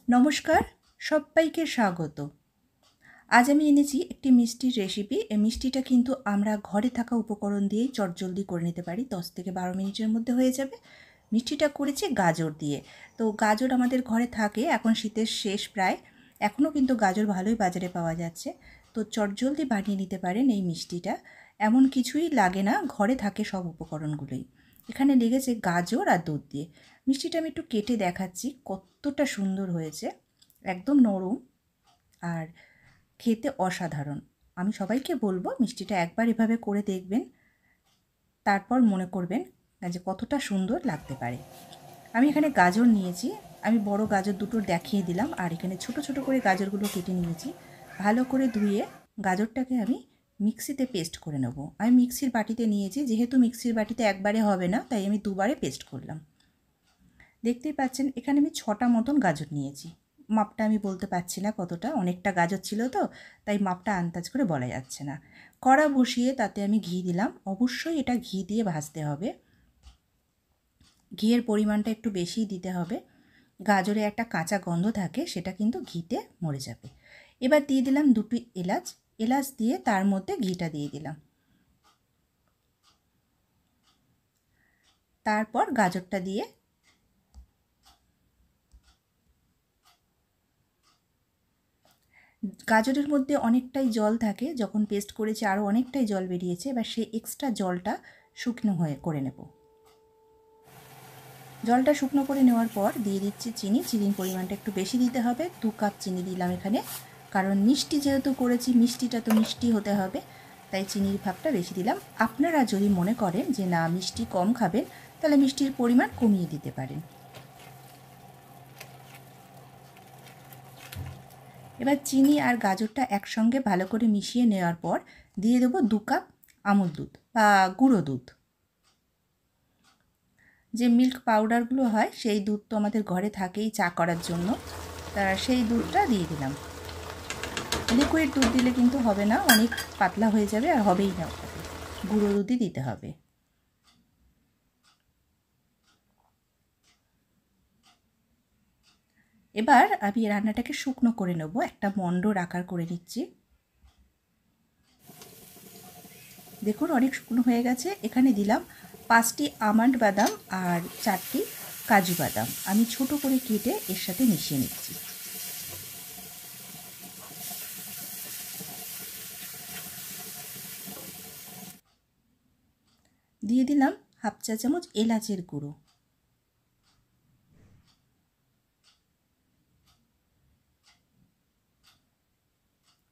নমস্কার, সবাইকে স্বাগত। আজ আমি এনেছি একটি মিষ্টির রেসিপি। এই মিষ্টিটা কিন্তু আমরা ঘরে থাকা উপকরণ দিয়েই চটজলদি করে নিতে পারি, 10 থেকে 12 মিনিটের মধ্যে হয়ে যাবে। মিষ্টিটা করেছি গাজর দিয়ে। তো গাজর আমাদের ঘরে থাকে, এখন শীতের শেষ প্রায়, এখনও কিন্তু গাজর ভালোই বাজারে পাওয়া যাচ্ছে। তো চটজলদি বানিয়ে নিতে পারেন এই মিষ্টিটা, এমন কিছুই লাগে না, ঘরে থাকে সব উপকরণগুলোই। এখানে লেগেছে গাজর আর দুধ দিয়ে। মিষ্টিটা আমি একটু কেটে দেখাচ্ছি কতটা সুন্দর হয়েছে, একদম নরম আর খেতে অসাধারণ। আমি সবাইকে বলবো মিষ্টিটা একবার এভাবে করে দেখবেন, তারপর মনে করবেন যে কতটা সুন্দর লাগতে পারে। আমি এখানে গাজর নিয়েছি, আমি বড় গাজর দুটো দেখিয়ে দিলাম, আর এখানে ছোট ছোট করে গাজরগুলো কেটে নিয়েছি। ভালো করে ধুয়ে গাজরটাকে আমি মিক্সিতে পেস্ট করে নেব। আমি মিক্সির বাটিতে নিয়েছি, যেহেতু মিক্সির বাটিতে একবারে হবে না তাই আমি দুবারে পেস্ট করলাম। দেখতেই পাচ্ছেন এখানে আমি 6টা মতন গাজর নিয়েছি। মাপটা আমি বলতে পারছি না কতটা, অনেকটা গাজর ছিল তো তাই মাপটা আন্দাজ করে বলা যাচ্ছে না। কড়া বসিয়ে তাতে আমি ঘি দিলাম, অবশ্যই এটা ঘি দিয়ে ভাজতে হবে, ঘিয়ের পরিমাণটা একটু বেশিই দিতে হবে। গাজরে একটা কাঁচা গন্ধ থাকে, সেটা কিন্তু ঘিতে মরে যাবে। এবার দিয়ে দিলাম 2টি এলাচ, এলাচ দিয়ে তার মধ্যে ঘিটা দিয়ে দিলাম। তারপর গাজরটা দিয়ে গাজরের মধ্যে অনেকটাই জল থাকে, যখন পেস্ট করেছি আরও অনেকটাই জল বেরিয়েছে। এবার সেই এক্সট্রা জলটা শুকনো করে নেব। জলটা শুকনো করে নেওয়ার পর দিয়ে দিচ্ছি চিনি। চিনির পরিমাণটা একটু বেশি দিতে হবে, 2 কাপ চিনি দিলাম এখানে, কারণ মিষ্টি যেহেতু করেছি, মিষ্টিটা তো মিষ্টি হতে হবে, তাই চিনির ভাগটা বেশি দিলাম। আপনারা যদি মনে করেন যে না মিষ্টি কম খাবেন, তাহলে মিষ্টির পরিমাণ কমিয়ে দিতে পারেন। এবার চিনি আর গাজরটা একসঙ্গে ভালো করে মিশিয়ে নেওয়ার পর দিয়ে দেবো 2 কাপ আমুল দুধ বা গুঁড়ো দুধ। যে মিল্ক পাউডারগুলো হয় সেই দুধ তো আমাদের ঘরে থাকেই চা করার জন্য, তা সেই দুধটা দিয়ে দিলাম। লিকুইড দুধ দিলে কিন্তু হবে না, অনেক পাতলা হয়ে যাবে আর হবেই না, গুঁড়ো দুধই দিতে হবে। এবার আমি রান্নাটাকে শুকনো করে নেব, একটা মণ্ডর আকার করে নিচ্ছি। দেখুন অনেক শুকনো হয়ে গেছে। এখানে দিলাম 5টি আমন্ড বাদাম আর 4টি কাজু বাদাম, আমি ছোট করে কেটে এর সাথে মিশিয়ে নিচ্ছি। দিয়ে দিলাম হাফ চা চামচ এলাচের গুঁড়ো।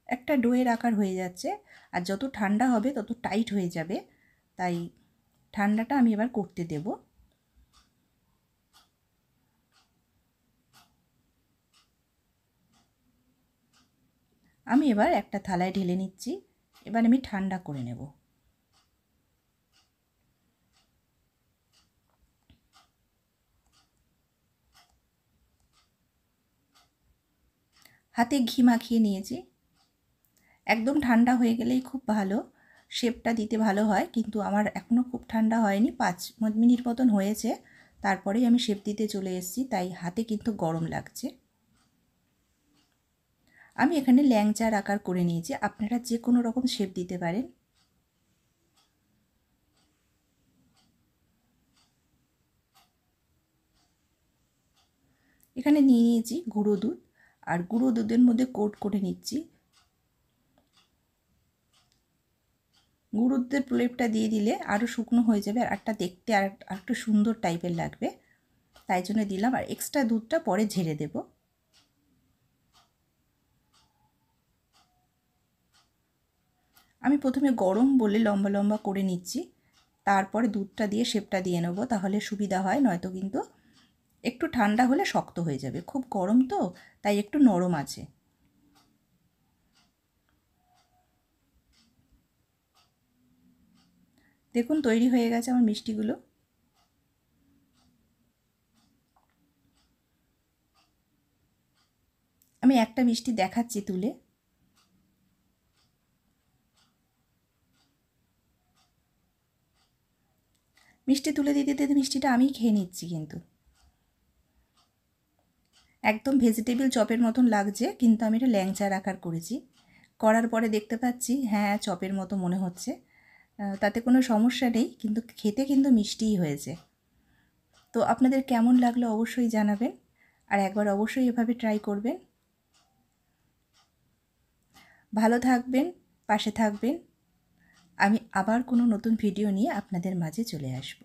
একটা ডোয়ের আকার হয়ে যাচ্ছে, আর যত ঠান্ডা হবে তত টাইট হয়ে যাবে, তাই ঠান্ডাটা আমি এবার করতে দেব। আমি এবার একটা থালায় ঢেলে নিচ্ছি, এবার আমি ঠান্ডা করে নেব। হাতে ঘি মাখিয়ে নিয়েছি, একদম ঠান্ডা হয়ে গেলেই খুব ভালো, শেপটা দিতে ভালো হয়, কিন্তু আমার এখনও খুব ঠান্ডা হয়নি, 5 মিনিট মতন হয়েছে, তারপরেই আমি শেপ দিতে চলে এসেছি, তাই হাতে কিন্তু গরম লাগছে। আমি এখানে ল্যাংচার আকার করে নিয়েছি, আপনারা যে কোনো রকম শেপ দিতে পারেন। এখানে নিয়ে নিয়েছি গুঁড়ো দুধ, আর গুঁড়ো দুধের মধ্যে কোট করে নিচ্ছি। গুঁড়ো দুধের প্রলেপটা দিয়ে দিলে আরও শুকনো হয়ে যাবে, আর একটা দেখতে আর একটু সুন্দর টাইপের লাগবে, তাই জন্য দিলাম। আর এক্সট্রা দুধটা পরে ঝেড়ে দেব। আমি প্রথমে গরম বলে লম্বা লম্বা করে নিচ্ছি, তারপরে দুধটা দিয়ে শেপটা দিয়ে নেবো, তাহলে সুবিধা হয়, নয়তো কিন্তু একটু ঠান্ডা হলে শক্ত হয়ে যাবে, খুব গরম তো তাই একটু নরম আছে। দেখুন তৈরি হয়ে গেছে আমার মিষ্টিগুলো। আমি একটা মিষ্টি দেখাচ্ছি তুলে। মিষ্টি তুলে দিতে দিতে মিষ্টিটা আমি খেয়ে নিচ্ছি, কিন্তু একদম ভেজিটেবল চপের মতন লাগছে, কিন্তু আমি এটা ল্যাংচার আকার করেছি। করার পরে দেখতে পাচ্ছি হ্যাঁ চপের মতো মনে হচ্ছে, তাতে কোনো সমস্যা নেই, কিন্তু খেতে কিন্তু মিষ্টিই হয়েছে। তো আপনাদের কেমন লাগলো অবশ্যই জানাবেন, আর একবার অবশ্যই এভাবে ট্রাই করবেন। ভালো থাকবেন, পাশে থাকবেন। আমি আবার কোনো নতুন ভিডিও নিয়ে আপনাদের মাঝে চলে আসব।